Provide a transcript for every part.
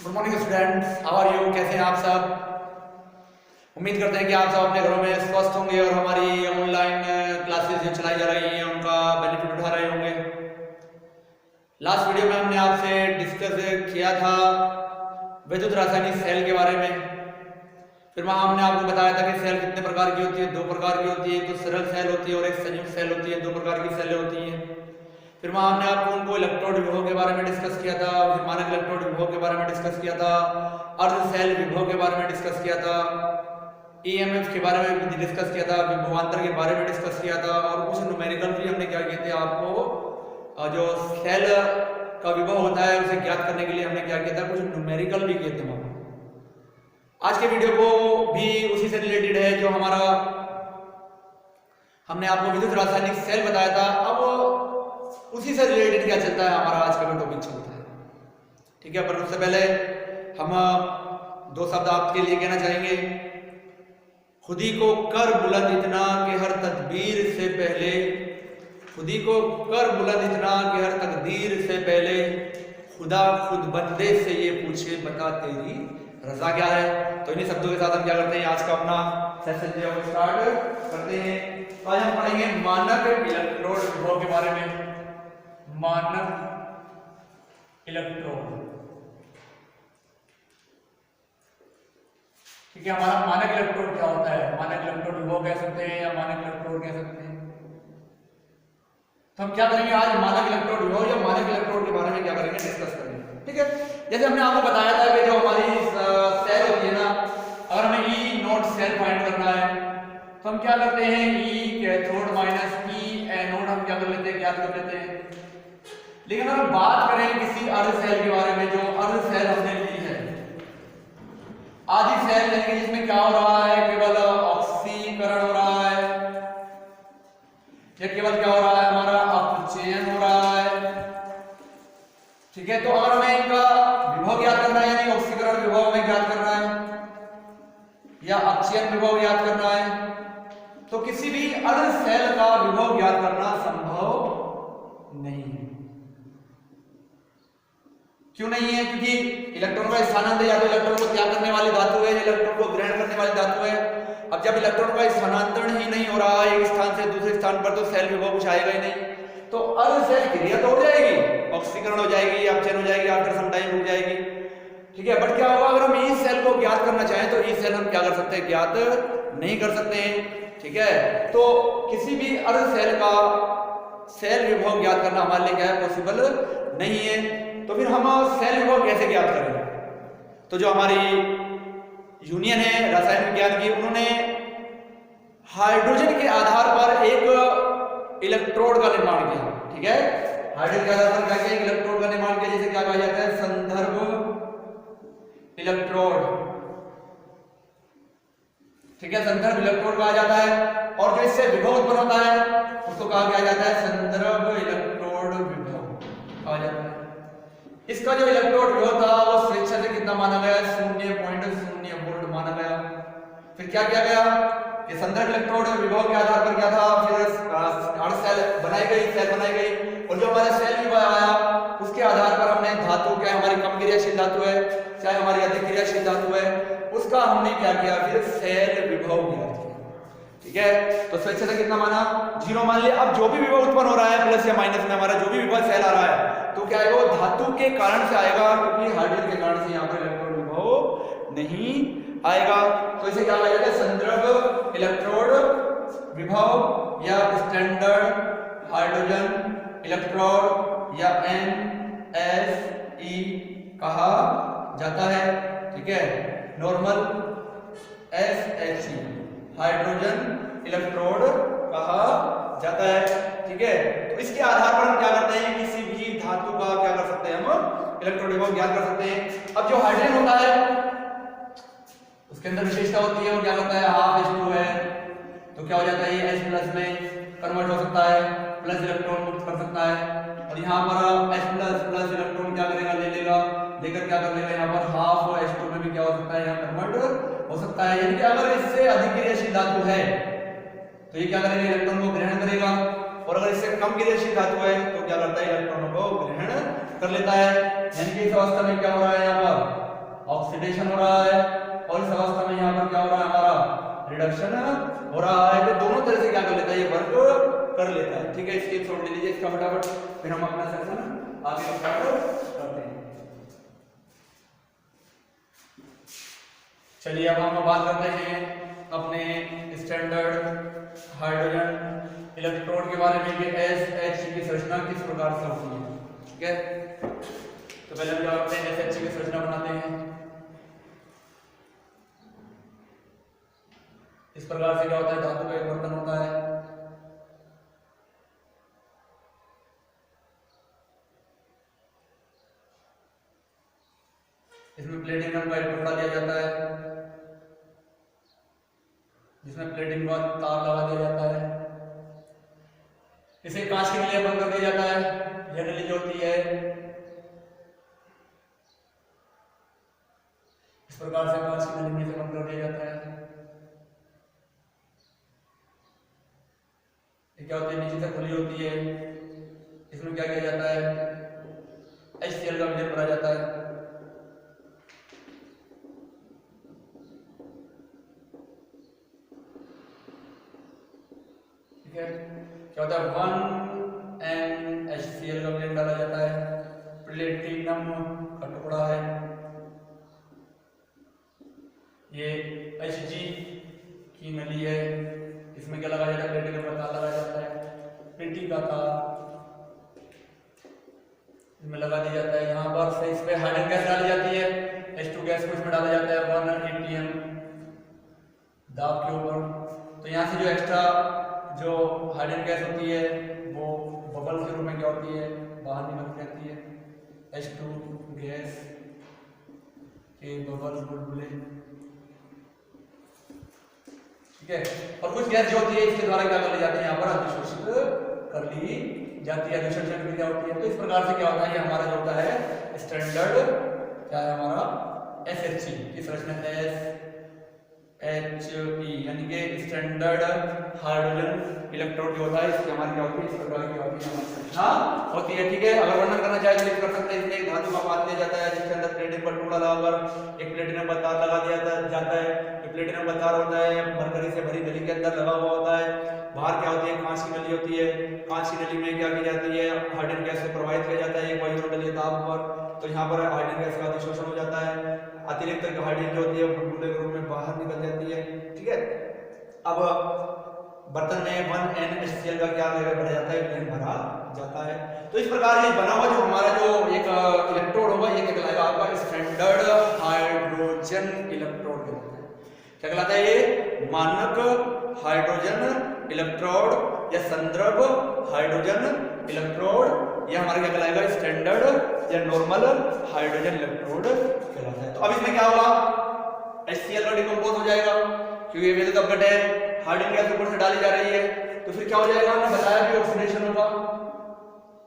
Good morning students, how are you? कैसे हैं आप सब? उम्मीद करते हैं कि आप सब अपने घरों में स्वस्थ होंगे और हमारी ऑनलाइन क्लासेस जो चलाई जा रही हैं उनका बेनिफिट उठा रहे होंगे। लास्ट वीडियो में हमने आपसे डिस्कस किया था विद्युत रासायनिक सेल के बारे में। फिर वहां हमने आपको बताया था कि सेल कितने प्रकार की होती है। दो प्रकार की होती है, एक तो सरल सेल होती है और एक संयुक्त सेल होती है। दो प्रकार की सेलें होती हैं। फिर वहां हमने आपको उनको इलेक्ट्रोड विभव के बारे में डिस्कस किया था, फिर मानक इलेक्ट्रोड विभव के बारे में डिस्कस किया था, अर्ध सेल विभव के बारे में डिस्कस किया था, ईएमएफ के बारे में डिस्कस किया था, विभवांतर के बारे में डिस्कस किया था और कुछ न्यूमेरिकल भी हमने क्या किए थे आपको जो सेल का विभव होता है उसे ज्ञात करने के लिए हमने क्या किया था, कुछ न्यूमेरिकल भी किए थे वहां। आज के वीडियो को भी उसी से रिलेटेड है जो हमारा हमने आपको विद्युत रासायनिक सेल बताया था। अब उसी से रिलेटेड क्या चलता है, हमारा आज का भी टॉपिक चलता है। ठीक है, पर उससे पहले हम दो शब्द आपके लिए कहना चाहेंगे। खुदी को कर बुलंद इतना कि हर तदबीर से पहले, खुदी को कर बुलंद इतना कि हर तकदीर से पहले, खुदा खुद बंदे से ये पूछे बता तेरी रजा क्या है। तो इन्हीं शब्दों के साथ हम क्या करते हैं, आज का अपना सेशन जो है स्टार्ट करते हैं। आज हम पढ़ेंगे मानक इलेक्ट्रोड विभव के बारे में। मानक इलेक्ट्रोड, ठीक है। हमारा मानक इलेक्ट्रोड क्या होता है? मानक इलेक्ट्रोड विभव कह सकते हैं या मानक इलेक्ट्रोड कह सकते हैं। तो हम क्या करेंगे आज, मानक इलेक्ट्रोड विभव या मानक इलेक्ट्रोड के बारे में क्या करेंगे, डिस्कस करेंगे। ठीक है, जैसे हमने आपको बताया था कि जो हमारी सेल होती है ना, अगर हमें ई नोड सेल फाइंड करना है तो हम क्या करते हैं, ई कैथोड माइनस ई एनोड हम क्या कर लेते हैं, ज्ञात कर लेते हैं। लेकिन अगर बात करें किसी अर्ध सेल के बारे में, जो अर्ध सेल हमने ली है, आधी सेल लेंगे जिसमें क्या हो रहा है, केवल ऑक्सीकरण हो रहा है या केवल क्या हो रहा है, हमारा अपचयन हो रहा है। ठीक है, तो अगर हमें इनका विभव ज्ञात करना है, यानी ऑक्सीकरण विभव हमें ज्ञात करना है या अपचयन विभव ज्ञात करना है, तो किसी भी अर्ध सेल का विभव ज्ञात करना संभव नहीं है। क्यों नहीं है? क्योंकि इलेक्ट्रॉन का स्थानांतर या तो इलेक्ट्रॉन को त्याग करने वाली धातु है, इलेक्ट्रॉन को ग्रहण करने वाली धातु है। अब जब इलेक्ट्रॉन का स्थानांतरण ही नहीं हो रहा है एक स्थान से दूसरे स्थान पर, तो सेल विभव कुछ आएगा ही नहीं। तो अर्ध सेल क्रिया तो हो जाएगी, ऑक्सीकरण हो जाएगी, अपचयन हो जाएगी, आफ्टर सम टाइम रुक जाएगी। ठीक है, बट क्या होगा, अगर हम ई सेल को ज्ञात करना चाहें तो ई सेल हम क्या कर सकते हैं, ज्ञात नहीं कर सकते हैं। ठीक है, तो किसी भी अर्ध सेल का सेल विभव ज्ञात करना हमारे लिए क्या है, पॉसिबल नहीं है। तो फिर हम सेल विभव कैसे ज्ञात करेंगे? तो जो हमारी यूनियन है रसायन विज्ञान की, उन्होंने हाइड्रोजन के आधार पर एक इलेक्ट्रोड का निर्माण किया। ठीक है, हाइड्रोजन के आधार पर क्या किया, इलेक्ट्रोड का निर्माण किया, जिसे क्या कहा जाता है, संदर्भ इलेक्ट्रोड। ठीक है, संदर्भ इलेक्ट्रोड कहा जाता है। और जो इससे विभव उत्पन्न होता है उसको कहा गया जाता है संदर्भ इलेक्ट्रोड विभव कहा जाता है। इसका जो इलेक्ट्रोड विभव था वो स्वेच्छा से कितना माना गया, 0.0 वोल्ट माना गया। फिर क्या किया गया कि संदर्भ इलेक्ट्रोड विभव के आधार पर क्या था, फिर अर्ध सेल बनाई गई और जो हमारा सेल विभव आया उसके आधार पर हमने धातु, क्या हमारी कम क्रियाशील धातु है चाहे हमारी अधिक क्रियाशील धातु है, उसका हमने क्या किया, फिर सेल विभव ज्ञात किया। ठीक है, तो स्वेच्छा से कितना माना, 0 मान लिया। अब जो भी विभव उत्पन्न हो रहा है प्लस या माइनस में, हमारा जो भी विभव सेल आ रहा है तो क्या आएगा, वो धातु के कारण से आएगा, क्योंकि हाइड्रोजन के कारण से यहाँ पर इलेक्ट्रोड विभव नहीं आएगा। तो इसे क्या कहा जाता है, संदर्भ इलेक्ट्रोड विभव या स्टैंडर्ड हाइड्रोजन इलेक्ट्रोड या NSE कहा जाता है। ठीक है, नॉर्मल SHE हाइड्रोजन इलेक्ट्रोड कहा जाता है। ठीक है, तो इसके आधार पर हम क्या करते हैं, किसी भी धातु का क्या कर सकते हैं, हम इलेक्ट्रोड विभव ज्ञात कर सकते हैं। अब जो हाइड्रोजन होता है उसके अंदर विशेषता होती है, वो क्या करता है, हाफ H2 है तो क्या हो जाता है, ये H+ में कन्वर्ट हो सकता है, प्लस इलेक्ट्रॉन मुक्त कर सकता है। और यहाँ पर H+ इलेक्ट्रॉन क्या करेगा, ले लेगा, लेकर क्या कर लेगा, यहाँ पर हाफ H2 में भी क्या हो सकता है, यहाँ कन्वर्ट हो सकता है। यानी कि अगर इससे अधिक क्रियाशील धातु है तो ये क्या करेगा, इलेक्ट्रॉन को ग्रहण करेगा, और अगर इससे कम क्रियाशील धातु है तो क्या करता है, इलेक्ट्रॉनों को ग्रहण कर लेता है। यानी कि इस अवस्था में क्या हो रहा है, यहाँ पर ऑक्सीडेशन हो रहा है और इस अवस्था में यहाँ पर क्या हो रहा है हमारा रिडक्शन हो रहा है। तो दोनों तरह से क्या कर लेता है ये वर्क कर लेता है। ठीक है, इसके छोड़ दीजिए इसका फटाफट, फिर हम अपना सेक्शन आगे स्टार्ट करते हैं। चलिए अब हम बात करते हैं अपने स्टैंडर्ड हाइड्रोजन इलेक्ट्रोड के बारे में कि SH की संरचना किस प्रकार से होती है। ठीक है, तो पहले हम क्या करते हैं SH की संरचना बनाते हैं। इस प्रकार से क्या होता है, धातु का एक बर्तन होता है, इसमें प्लेटिनम का एक टुकड़ा दिया जाता है, जिसमें प्लेटिनम का तार लगा दिया जाता है। इसे कांच के नली बंद कर दिया जाता है। यह नली जो होती है इस प्रकार से कांच की नली में से बंद कर दिया जाता है। ये क्या होती है, नीचे से खुली होती है। इसमें क्या किया जाता है, HCl का मिश्रण भरा जाता है। ठीक है, क्या होता है 1NHCl का मिश्रण डाला जाता है। प्लेटिनम का टुकड़ा है, ये Hg की नली है, इसमें क्या लगाया जाता है, प्लेटिनम का तार लगाया जाता है। पेटी का तार इसमें लगा दिया जाता है। यहाँ पर से इस पे हाइड्रोजन गैस डाली जाती है, H2 गैस को इसमें डाला जाता है 1 atm दाब के ऊपर। तो यहाँ से जो एक्स्ट्रा जो हाइड्रोजन गैस होती है वो बबल के रूप में क्या होती है, बाहर निकल जाती है। H2 गैस के बबल बुलबुले। ठीक है, और कुछ गैस जो होती है इसके द्वारा क्या कर ली जाती है, यहाँ पर अधिशोषित कर ली जाती है, अधिशोषण क्रिया होती है। तो इस प्रकार से क्या होता है, ये हमारा जो होता है स्टैंडर्ड क्या है हमारा SHE की संरचना SHE यानी कि स्टैंडर्ड हाइड्रोजन इलेक्ट्रोड जो होता है इसकी हमारी क्या होती है, इस प्रकार की होती है हमारी संरचना होती है। ठीक है, अगर वर्णन करना चाहे तो लिख कर सकते हैं। इसमें एक धातु का पात्र दिया जाता है जिसके अंदर प्लेटिनम का टुकड़ा लगाकर एक प्लेटिनम का तार लगा दिया जाता है। प्लेटिनम का तार होता है मरकरी से भरी नली के अंदर लगा हुआ होता है। बाहर क्या होती है, कांच की नली होती है। कांच की नली में क्या की जाती है, हाइड्रोजन गैस को प्रवाहित किया जाता है एक वायुमंडलीय दाब पर। तो यहाँ पर हाइड्रोजन गैस का अधिशोषण हो जाता है। अतिरिक्त हाइड्रोजन जो होती है बुलबुले के रूप में बाहर निकल जाती है। ठीक है, अब बर्तन में 1NHCl का क्या लेवल भरा जाता है, मिश्रण भरा जाता है। तो इस प्रकार ये बना हुआ जो हमारा जो एक इलेक्ट्रोड होगा ये क्या कहलाएगा आपका स्टैंडर्ड हाइड्रोजन इलेक्ट्रोड कहलाता है। क्या कहलाता है, ये मानक हाइड्रोजन इलेक्ट्रोड या संदर्भ हाइड्रोजन इलेक्ट्रोड, ये हमारा क्या कहलाएगा, स्टैंडर्ड या नॉर्मल हाइड्रोजन इलेक्ट्रोड कहलाता है। तो अब इसमें क्या होगा, HCl का डिकम्पोज हो जाएगा क्योंकि ये वैसे अपघट है, हाइड्रोजन गैस ऊपर से डाली जा रही है। तो फिर क्या हो जाएगा, हमने बताया कि ऑक्सीडेशन होगा।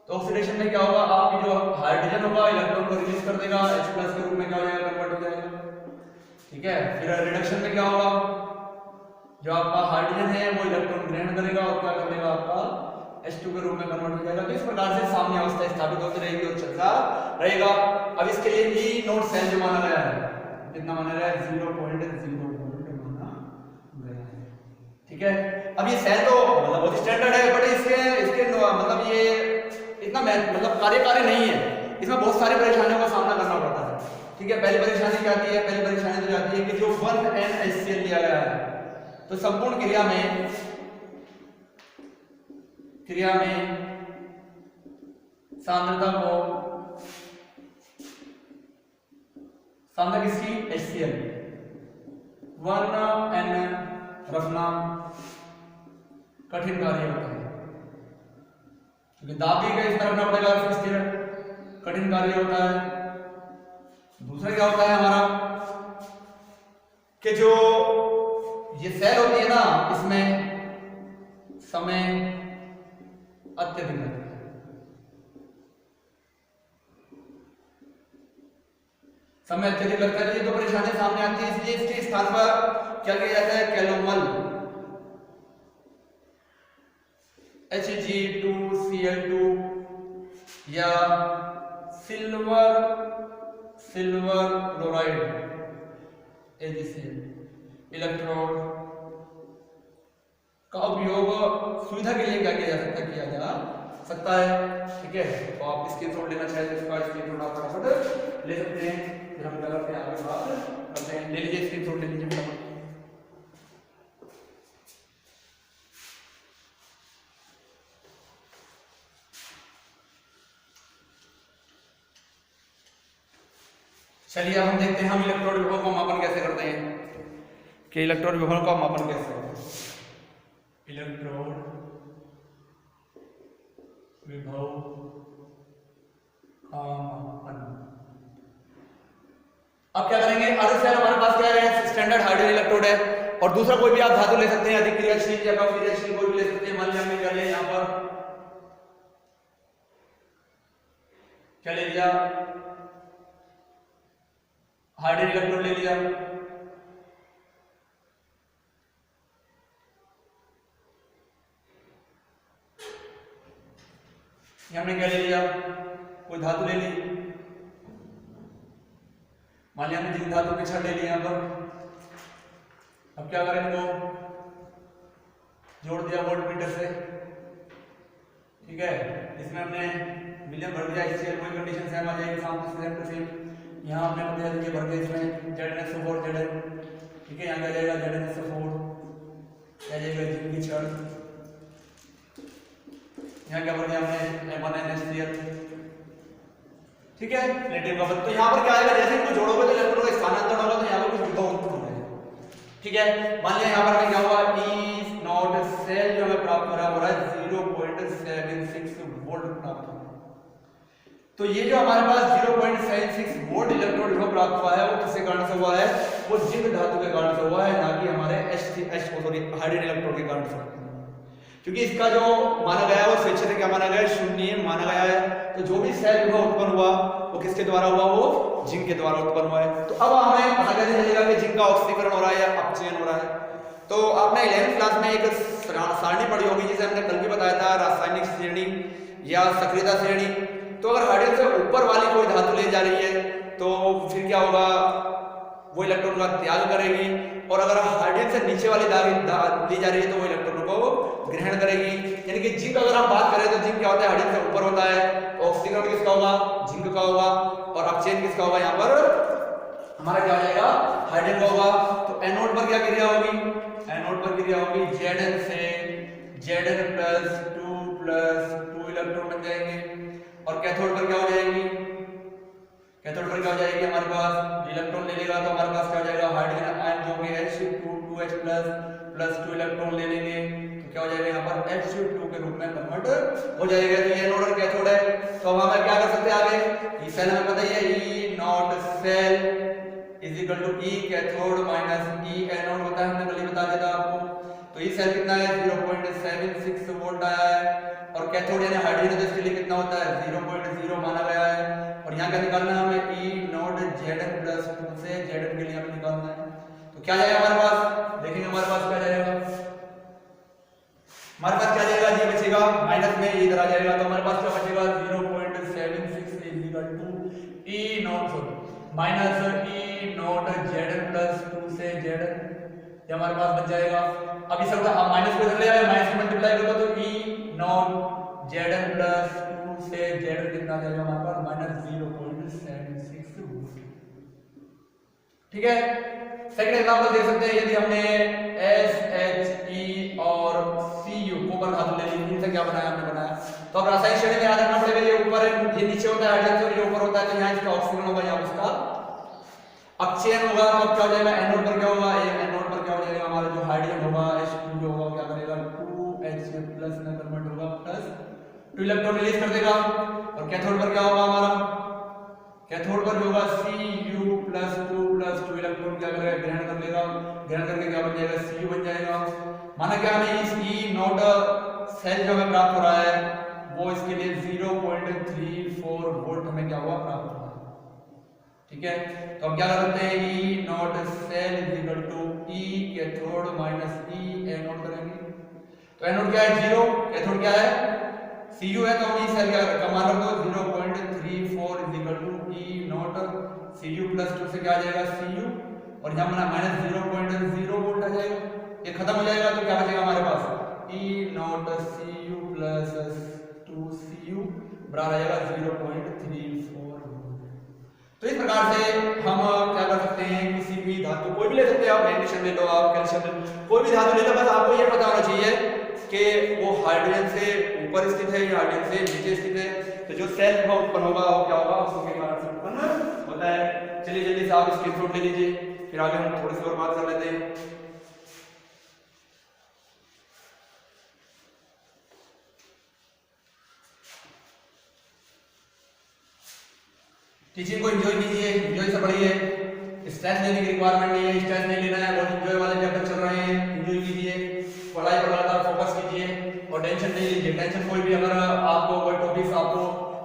तो ऑक्सीडेशन में क्या होगा, आपकी जो हाइड्रोजन होगा इलेक्ट्रॉन को रिलीज कर देगा, H+ के रूप में क्या हो जाएगा, कन्वर्ट हो जाएगा। ठीक है, फिर रिडक्शन में क्या होगा, जो आपका हाइड्रोजन है वो इलेक्ट्रॉन ग्रहण करेगा और क्या कर देगा, आपका H2 के रूप में कन्वर्ट हो जाएगा। तो इस प्रकार से साम्य अवस्था स्थापित होती रहेगी और चलता रहेगा। अब इसके लिए E नोट सेल जो माना गया है, कितना माना गया है, 0.0 माना गया है। ठीक है, अब ये सेल तो मतलब बहुत स्टैंडर्ड है, बट इसके मतलब ये इतना मतलब कार्यकारी नहीं है, इसमें बहुत सारी परेशानियों का सामना करना पड़ता है। ठीक है, पहली परेशानी क्या आती है, पहली परेशानी तो आती है कि जो 1NHCl लिया गया है तो संपूर्ण क्रिया में सांद्रता किसकी, HCl 1N रखना कठिन कार्य होता है क्योंकि दाब भी इस तरह रखना पड़ेगा, स्थिर कठिन कार्य होता है। दूसरा क्या होता है हमारा कि जो ये सेल होती है ना, इसमें समय अत्यधिक लगता है। समय अत्यधिक लगता है, ये तो परेशानी सामने आती है। इसलिए इसके स्थान पर क्या किया जाता है, कैलोमल Hg2Cl2 या silver silver chloride AgCl electrode का उपयोग सुविधा के लिए क्या किया जा सकता है। ठीक है, तो आप स्क्रीनशॉट लेना चाहे तो इसका स्क्रीनशॉट आप फटाफट ले सकते हैं। फिर हम क्या करते हैं, आगे बात करते हैं। ले लीजिए स्क्रीनशॉट, ले लीजिए फटाफट। चलिए अब हम देखते हैं हम इलेक्ट्रोड विभव का मापन कैसे करते हैं कि इलेक्ट्रोड विभव का मापन कैसे होता है। इलेक्ट्रोड विभव का मापन। अब क्या करेंगे, अर्ध सेल हमारे पास क्या है, स्टैंडर्ड हाइड्रोजन इलेक्ट्रोड है, और दूसरा कोई भी आप धातु ले सकते हैं, अधिक क्रियाशील या कम क्रियाशील कोई भी ले सकते हैं। मान लिया हमने क्या लिया, यहाँ पर क्या ले लिया, हाइड्रोजन इलेक्ट्रोड ले लिया। हमने क्या ले लिया, कोई धातु ले ली, मान लिया हमने जिंक धातु के छड़ ले लिया यहाँ पर। अब क्या करें, इनको जोड़ दिया वोल्टमीटर से। ठीक है, इसमें हमने मिलियन भर दिया, HCl कोई कंडीशन सेम आ जाएगी, सेम टू सेम। यहाँ हमने बता दिया भर के इसमें ZnSO4 Zn। ठीक है, यहाँ क्या जाएगा ZnSO4, क्या जाएगा जिंक की छड़। यहाँ क्या भर दिया हमने M1NH3। ठीक है, नेगेटिव का तो यहाँ पर क्या आएगा, जैसे इनको जोड़ोगे तो इलेक्ट्रॉन का स्थानांतरण होगा, तो यहाँ पर कुछ विभव उत्पन्न होगा। ठीक है, मान लिया यहाँ पर हमें क्या हुआ, E0 सेल जो हमें प्राप्त हो रहा है 0.76 वोल्ट प्राप्त हुआ। तो ये जो हमारे पास 0.76 वोल्ट इलेक्ट्रोड विभव प्राप्त हुआ है, वो किसके कारण से हुआ है, वो जिंक धातु के कारण से हुआ है, ना कि हमारे हाइड्रोजन इलेक्ट्रोड के कारण से। क्योंकि इसका जो माना गया है वो स्वेच्छा से क्या माना गया है, शून्य माना गया है। तो जो भी सेल विभव उत्पन्न हुआ वो किसके द्वारा हुआ, वो जिंक के द्वारा उत्पन्न हुआ है। तो अब हमें पता कैसे चलेगा कि जिंक का ऑक्सीकरण हो रहा है या अपचयन हो रहा है। तो आपने 11th क्लास में एक सारणी पढ़ी होगी, जिसे हमने कल भी बताया था, रासायनिक श्रेणी या सक्रियता श्रेणी। तो अगर हाइड्रोजन से ऊपर वाली कोई धातु ले जा रही है तो फिर क्या होगा, वो इलेक्ट्रॉन का त्याग करेगी, और अगर हाइड्रोजन से नीचे वाली धातु ली जा रही है तो वो इलेक्ट्रॉन को ग्रहण करेगी। यानी कि जिंक अगर हम बात करें तो जिंक क्या होता है, हाइड्रोजन से ऊपर होता है, तो ऑक्सीकरण किसका होगा, जिंक का होगा, और अपचयन किसका होगा, यहाँ पर हमारा क्या हो जाएगा, हाइड्रोजन का होगा। तो एनोड पर क्या क्रिया होगी, एनोड पर क्रिया होगी Zn से Zn+2 इलेक्ट्रॉन बन जाएंगे, और कैथोड पर क्या हो जाएगी, कैथोड पर क्या हो जाएगी, हमारे पास इलेक्ट्रॉन ले लेगा तो हमारे पास क्या हो जाएगा, हाइड्रोजन आयन जो कि H2 इलेक्ट्रॉन ले लेंगे, तो क्या हो जाएगा, यहाँ पर H2 के रूप में कन्वर्ट हो जाएगा। तो ये एनोड और कैथोड है। तो अब हम क्या कर सकते हैं आगे, ई सेल हमें पता ही है, E0 cell is equal to E cathode minus E anode होता है, हमने कल ही बता दिया था आपको। तो ई सेल कितना है, 0.76 वोल्ट आया है, और कैथोड यानी हाइड्रोजन इसके लिए कितना होता है, 0.0 माना गया है। और यहाँ क्या निकालना है हमें, E0 Zn+2 से Zn के लिए हमें निकालना है। तो क्या जाएगा हमारे पास, देखेंगे हमारे पास क्या जाएगा, हमारे पास क्या जाएगा, ये बचेगा माइनस में, इधर आ जाएगा, तो हमारे पास क्या बचेगा, 0.76 is equal to E0 minus E0 Zn+2 से Zn, ये हमारे पास बच जाएगा। अब इस अब माइनस को इधर ले आए, माइनस से मल्टीप्लाई करो तो E0 Zn+2 से Zn कितना जाएगा हमारे पास, -0.76 वोल्ट। ठीक है, सेकंड एग्जांपल दे सकते हैं, यदि हमने SHE और Cu कोपर धातु ले ली, इनसे क्या बनाया, हमने बनाया। तो अब रासायनिक श्रेणी में याद रखना पड़ेगा, ये ऊपर है, ये नीचे होता है हाइड्रोजन से, और ये ऊपर होता है, तो यहाँ इसका ऑक्सीजन होगा, यहाँ इसका अपचयन होगा। तो क्या हो जाएगा, एनोड पर क्या होगा, ये एनोड पर क्या हो जाएगा, हमारा जो हाइड्रोजन होगा H2 जो होगा क्या करेगा, 2H+ में कन्वर्ट होगा, प्लस 2 इलेक्ट्रॉन रिलीज कर देगा। और कैथोड पर क्या होगा हमारा, कैथोड पर जो होगा Cu+2 इलेक्ट्रॉन क्या करेगा, ग्रहण कर लेगा, ग्रहण करके क्या बन जाएगा, Cu बन जाएगा। माना क्या हमें इस E0 सेल जो हमें प्राप्त हो रहा है वो इसके लिए 0.34 वोल्ट हमें क्या हुआ, प्राप्त हुआ। ठीक है, तो हम क्या कर सकते हैं, E0 cell is equal to E cathode minus E anode करेंगे। तो एनोड क्या है, 0, कैथोड क्या है, Cu है, तो हम ई सेल क्या मान रख दो, 0.34 is equal to E0 Cu plus 2 से क्या आ जाएगा Cu, और यहाँ हमारा माइनस 0.0 वोल्ट आ जाएगा। ये खत्म हो जाएगा तो क्या बचेगा हमारे पास E not Cu plus 2Cu बराबर आ जाएगा 0.34 वोल्ट। तो इस प्रकार से हम क्या कर सकते हैं, किसी भी धातु कोई भी ले सकते हैं आप, मैग्नीशियम ले लो आप, कैल्शियम कोई भी धातु ले लो, बस आपको ये पता होना चाहिए कि वो हाइड्रोजन से ऊपर स्थित है या हाइड्रोजन से नीचे स्थित है। तो जो सेल उत्पन्न होगा वो क्या होगा, उसके कारण से उत्पन्न होता है। चलिए जल्दी से आप स्क्रीनशॉट ले लीजिए, फिर आगे हम थोड़ी सी और बात कर लेते हैं। टीचिंग को एंजॉय कीजिए, एंजॉय से पढ़िए, स्ट्रेस लेने की रिक्वायरमेंट नहीं है, स्ट्रेस नहीं लेना है, बहुत एंजॉय वाले चैप्टर चल रहे हैं, एंजॉय कीजिए, पढ़ाई पर लगातार फोकस कीजिए और टेंशन नहीं लीजिए। टेंशन कोई भी, अगर आपको कोई टॉपिक्स आपको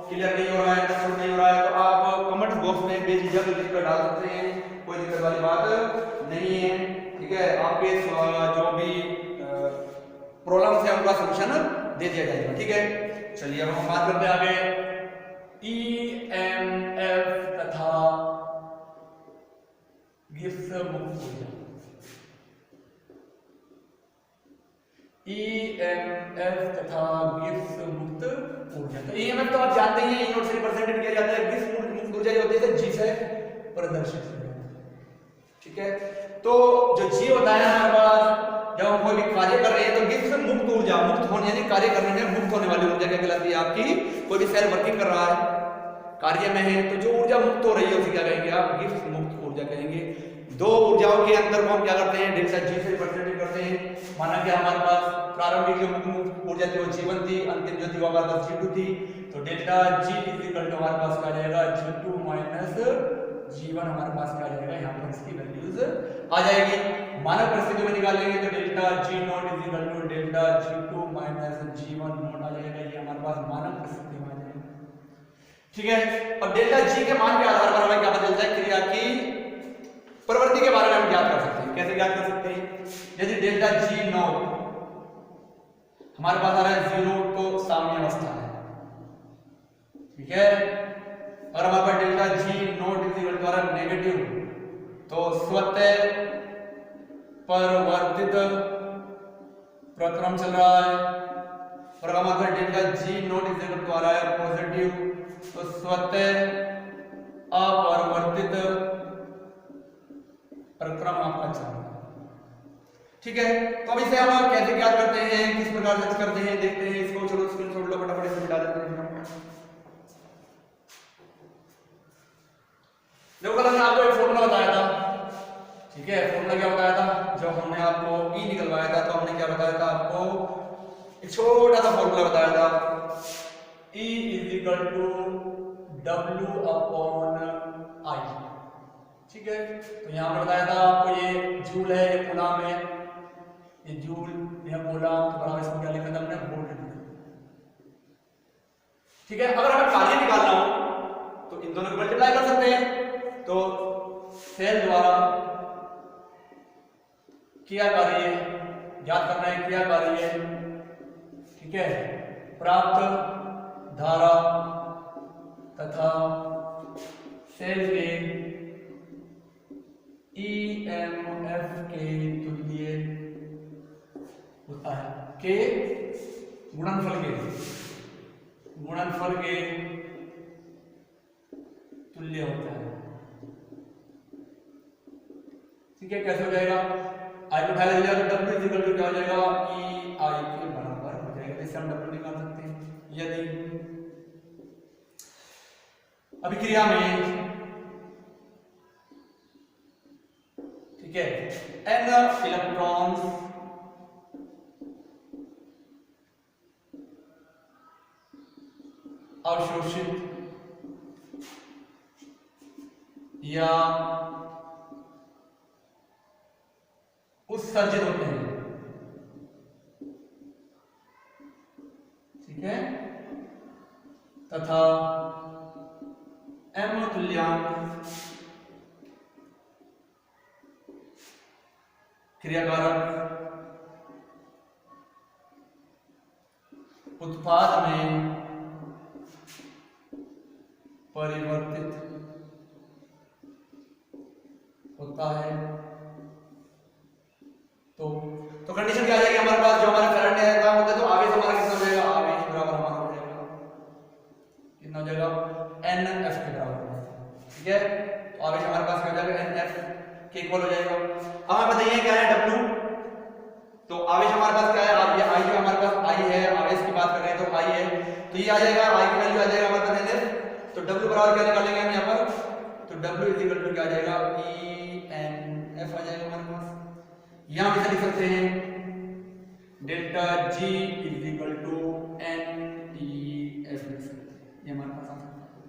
क्लियर नहीं हो रहा है, अंडरस्टूड नहीं हो रहा है, तो आप कमेंट बॉक्स में बेझिझक लिख कर डाल सकते हैं, कोई दिक्कत वाली बात नहीं है। ठीक है, आपके जो भी प्रॉब्लम्स है उनका सॉल्यूशन दे दिया जाएगा। ठीक है, चलिए अब हम बात करते हैं आगे EMF तथा गिब्स मुक्त ऊर्जा। EMF तथा गिब्स मुक्त ऊर्जा। तो EMF तो आप जानते ही हैं, E0 से रिप्रेजेंट किया जाता है, गिब्स मुक्त ऊर्जा जो होती है G से प्रदर्शित किया जाता है। ठीक है, तो जो G होता है हमारे पास, जब हम कोई भी कार्य कर रहे हैं तो गिब्स मुक्त ऊर्जा, मुक्त होने यानी कार्य करने में मुक्त होने वाली ऊर्जा क्या कहलाती है आपकी, कोई भी सेल वर्किंग कर रहा है, कार्य में है, तो जो ऊर्जा मुक्त हो रही है उसे क्या कहेंगे आप, गिब्स मुक्त ऊर्जा कहेंगे। दो ऊर्जाओं के अंतर को हम क्या करते हैं, डेल्टा G से रिप्रेजेंट करते हैं। माना कि हमारे पास प्रारंभिक जो मुक्त ऊर्जा थी वो G1 थी, अंतिम जो थी वो हमारे पास G2 थी, तो डेल्टा G इक्वल टू हमारे पास क्या आ जाएगा G2 माइनस G1 हमारे पास क्या आ जाएगा, यहाँ पर इसकी वैल्यूज आ जाएगी। मानक परिस्थिति में निकालेंगे तो delta G not is equal to delta G2 minus G1 naught आ जाएगा, ये हमारे पास मानक परिस्थिति में आ जाएगा। ठीक है, और डेल्टा G के मान के आधार पर हमें क्या पता चलता है, क्रिया की प्रवृत्ति के बारे में हम ज्ञात कर सकते हैं। कैसे ज्ञात कर सकते हैं, यदि डेल्टा G नॉट हमारे पास आ रहा है 0 तो साम्य अवस्था है। ठीक है, और हमारे पास delta G not is equal to negative, तो स्वतः परिवर्तित प्रक्रम चल रहा है, और हमारे पास delta G not is equal to आ रहा है पॉजिटिव, तो स्वतः अपरिवर्तित प्रक्रम आपका चल रहा है। ठीक है, तो अब इसे हम कैसे ज्ञात करते हैं, किस प्रकार से करते हैं, देखते हैं इसको। चलो स्क्रीनशॉट लो, फटाफट इसे मिटा देते हैं। देखो कल हमने आपको एक फॉर्मूला बताया था। ठीक है, फॉर्मूला क्या बताया था, जब हमने आपको E निकलवाया था तो हमने क्या बताया था आपको, एक छोटा सा फॉर्मूला बताया था, E is equal to W upon I। ठीक है, तो यहाँ पर बताया था आपको ये जूल है, ये कूलम है, ये जूल या कूलम, तो बराबर इसको क्या लिखा था हमने, वोल्ट लिखा। ठीक है, अगर हमें कार्य निकालना हो तो इन दोनों को मल्टीप्लाई कर सकते हैं। तो सेल द्वारा किया कार्य ज्ञात करना है, किया कार्य, ठीक है, प्राप्त धारा तथा सेल के EMF के तुल्य होता है, के गुणनफल के तुल्य होता है। ठीक है, कैसे हो जाएगा, आई को उठाया जाएगा तो W इक्वल टू क्या हो जाएगा, EI के बराबर हो जाएगा। इससे हम W निकाल सकते हैं। यदि अभिक्रिया में, ठीक है, N इलेक्ट्रॉन्स अवशोषित या उत्सर्जित होते हैं, ठीक है, तथा M तुल्यांक क्रियाकारक उत्पाद में परिवर्तित होता है। तो कंडीशन क्या आ जाएगी हमारे पास, जो हमारे करंट है काम होता है, तो आवेश हमारा कितना हो जाएगा, आवेश बराबर हमारा हो जाएगा कितना हो जाएगा, NF के बराबर हो जाएगा। ठीक है, तो आवेश हमारे पास क्या हो जाएगा, NF के इक्वल हो जाएगा। अब हमें बताइए क्या है W, तो आवेश हमारे पास क्या है, ये I जो हमारे पास I है, आवेश की बात कर रहे हैं तो I है, तो ये आ जाएगा I की वैल्यू आ जाएगा हमारे पास NF, तो W बराबर क्या निकालेंगे हम यहाँ पर, तो W इज इक्वल टू क्या आ जाएगा, ENF आ जाएगा हमारे पास। यहां पे लिख सकते हैं delta G is equal to NEF लिख सकते हैं, ये हमारे पास आ सकता है।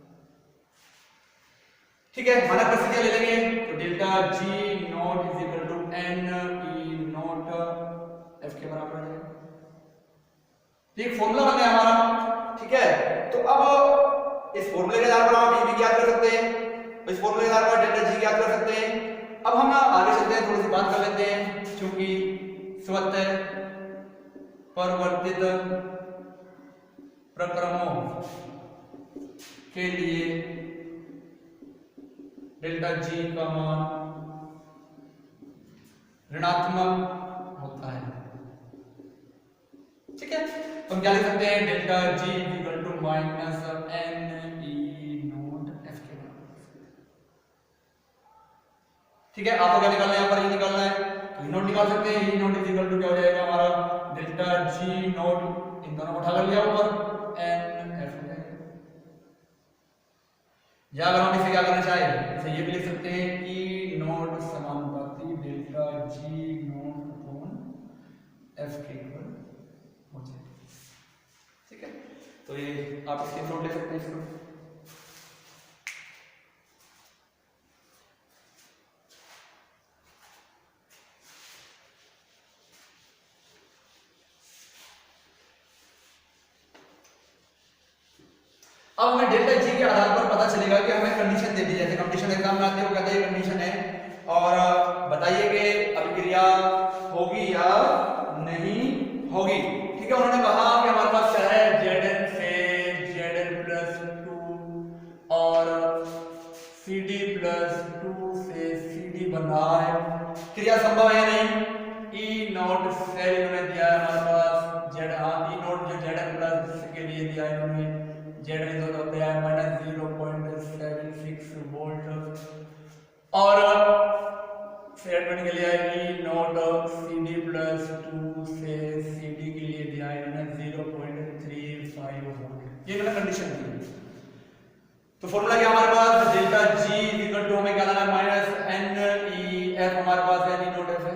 ठीक है, मानक परिस्थितियां ले लेंगे, तो delta G not is equal to NE not F के बराबर है। एक फॉर्मूला बन गया हमारा। ठीक है, तो अब इस फॉर्मूले के आधार पर हम भी ज्ञात कर सकते हैं, इस फॉर्मूले के आधार पर डेल्टा G ज्ञात कर सकते हैं। अब हम आगे चलते हैं, थोड़ी सी बात कर लेते हैं, क्योंकि स्वतः परिवर्तित प्रक्रमों के लिए डेल्टा G का मान ऋणात्मक होता है। ठीक है, तो हम क्या लिख सकते हैं, delta G equal to minus NE not F के बराबर। ठीक है, आपको क्या निकालना है, यहाँ पर ये निकालना है, तो E नॉट निकाल सकते हैं, E not is equal to क्या हो जाएगा हमारा, डेल्टा G नॉट, इन दोनों को उठा कर लिया ऊपर, NF हो जाएगा। या अगर हम इसे क्या करना चाहें, इसे ये भी लिख सकते हैं, E नॉट समानुपाती delta G not upon F के इक्वल हो जाएगा। ठीक है, तो ये आप इसके नोट ले सकते हैं इसको। अब हमें डेल्टा G के आधार पर पता चलेगा कि हमें कंडीशन दे दी, जैसे कंडीशन एग्जाम में आती है वो कहते हैं कंडीशन है और बताइए कि अभिक्रिया होगी या नहीं होगी। ठीक है, उन्होंने कहा कि हमारे पास क्या है, Zn से Zn+2 और Cd+2 से Cd बन रहा है, क्रिया संभव है नहीं। E नॉट सेल इन्होंने दिया है हमारे पास, Z E नॉट जो Zn+ के लिए दिया है इन्होंने, Z होता है -0.76 वोल्ट और सेट बन के लिए E नॉट Cd+2 से Cd के लिए दिया है 0.35 वोल्ट। ये मैंने कंडीशन दी है। तो फॉर्मूला क्या हमारे पास, डेल्टा G इक्वल टू हमें क्या लाना है, माइनस NEF हमारे पास है, E नॉट F है।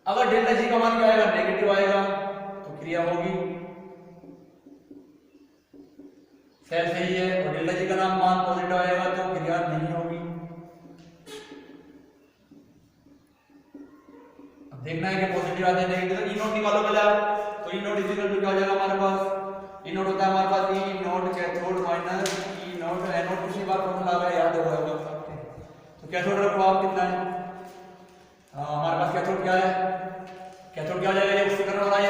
अगर डेल्टा G का मान क्या आएगा, नेगेटिव आएगा तो क्रिया होगी, सेल सही है, और डेल्टा G का नाम मान पॉजिटिव आएगा तो क्रिया नहीं होगी। अब देखना है कि पॉजिटिव आते हैं नेगेटिव, तो E नॉट निकालो पहले आप, तो E not is equal to क्या हो जाएगा हमारे पास, E नॉट होता है हमारे पास E naught cathode minus E not anode, पिछली बार फॉर्मूला आ गया, याद होगा। तो कैथोड रखो आप कितना है, हमारे पास कैथोड क्या है, कैथोड क्या हो जाएगा, ये ऑक्सीकरण हो रहा है,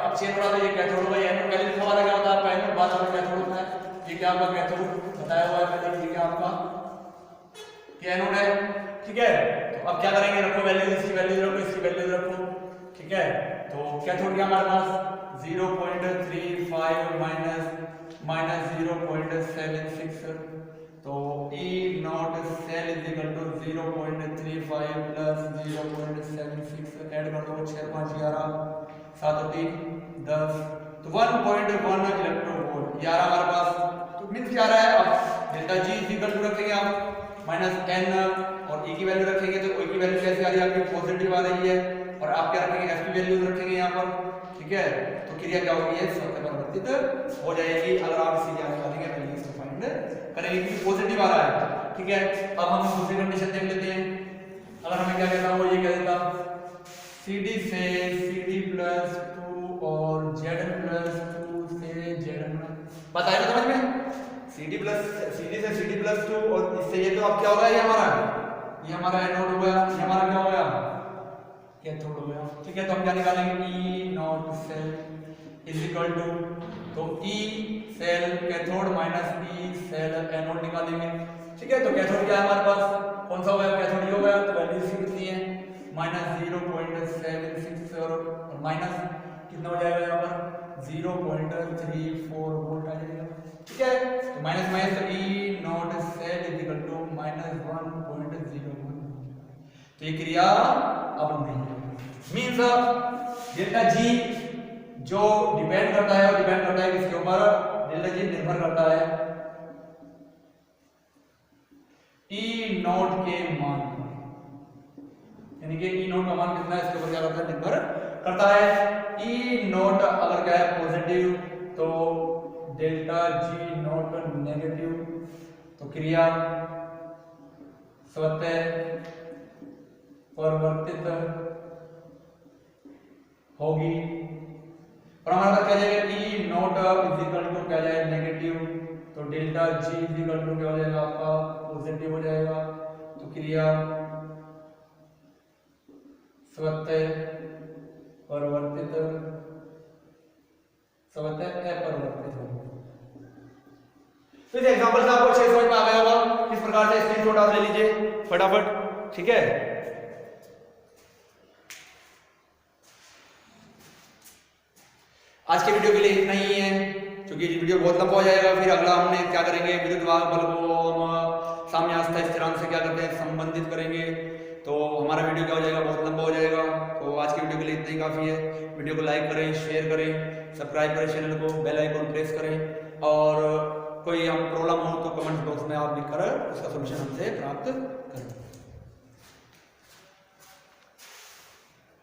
अब चेन हो रहा था, ये कैथोड होगा, ये एनोड। पहले लिखा वाला क्या होता है, पहले बाद में कैथोड होता है, ये क्या आपका कैथोड बताया हुआ है पहले, ठीक है आपका ये एनोड है। ठीक है, तो अब क्या करेंगे, रखो वैल्यू, इसकी वैल्यू रखो, इसकी वैल्यू रखो। ठीक है, तो कैथोड क्या हमारे पास 0.35 माइनस 0.76, तो E not cell is equal to 0.35 plus 0.76 add कर दो, 6 5 11 7 और 3 10, तो 1.1 इलेक्ट्रॉन वोल्ट 11 हमारे पास, तो मींस क्या आ रहा है, अब delta G is equal to रखेंगे आप माइनस n और E की वैल्यू रखेंगे, तो E की वैल्यू कैसे आ रही है आपकी, पॉजिटिव आ रही है, और आप क्या रखेंगे, F की वैल्यू रखेंगे यहाँ पर। ठीक है, तो क्रिया क्या होगी, है स्वतः परिवर्तित हो जाएगी अगर आप इसी ज्ञान निकालेंगे, वैल्यूज को फाइंड करेंगे क्योंकि पॉजिटिव आ रहा है। ठीक है, अब हम दूसरी कंडीशन देख लेते हैं, अगर हमें क्या कहता है, वो ये कह देता CD से Cd+2 और Zn+2 से Zn, पता है ना समझ में, CD से Cd+2 और इससे ये, तो अब क्या होगा, ये हमारा एनोड हो गया, ये हमारा क्या हो गया, कैथोड हो गया। ठीक है, तो हम क्या निकालेंगे, E not cell is equal to, तो E cell cathode minus E cell anode निकालेंगे, ठीक है, तो कैथोड क्या है हमारे पास, कौन सा हो गया, कैथोड हो गया, तो वैल्यू इसकी कितनी है -0.76 और माइनस कितना हो जाएगा यहाँ पर 0.34 वोल्ट आ जाएगा। ठीक है, तो माइनस माइनस तो E not cell equal to -1.01। तो ये क्रिया अब नहीं है, मींस डेल्टा जी जो डिपेंड करता है, वो डिपेंड करता है किसके ऊपर, डेल्टा जी निर्भर करता है E नॉट के मान पर, यानी कि E नॉट का मान कितना है इसके ऊपर क्या करता है, निर्भर करता है। E नॉट अगर क्या है पॉजिटिव तो डेल्टा जी नॉट नेगेटिव, तो क्रिया स्वतः परिवर्तित होगी। और हमारा क्या जाएगा, E not is equal to क्या जाएगा नेगेटिव, तो delta G is equal to क्या हो जाएगा आपका पॉजिटिव हो जाएगा, तो क्रिया स्वतः अपरिवर्तित होगी। तो इस एग्जांपल से आपको अच्छे समझ में आ गया होगा, किस प्रकार से स्क्रीनशॉट आप ले लीजिए फटाफट। ठीक है, आज के वीडियो के लिए इतना ही है, क्योंकि ये वीडियो बहुत लंबा हो जाएगा। फिर अगला हमने क्या करेंगे, विद्युत वाहक बल को हम साम्यावस्था स्थिरांक से क्या करते हैं, संबंधित करेंगे। तो हमारा वीडियो क्या हो जाएगा, बहुत लंबा हो जाएगा। तो आज की वीडियो के लिए इतना ही काफ़ी है। वीडियो को लाइक करें, शेयर करें, सब्सक्राइब करें चैनल को, बेल आइकन प्रेस करें, और कोई हम प्रॉब्लम हो तो कमेंट बॉक्स में आप लिखकर उसका सॉल्यूशन हमसे प्राप्त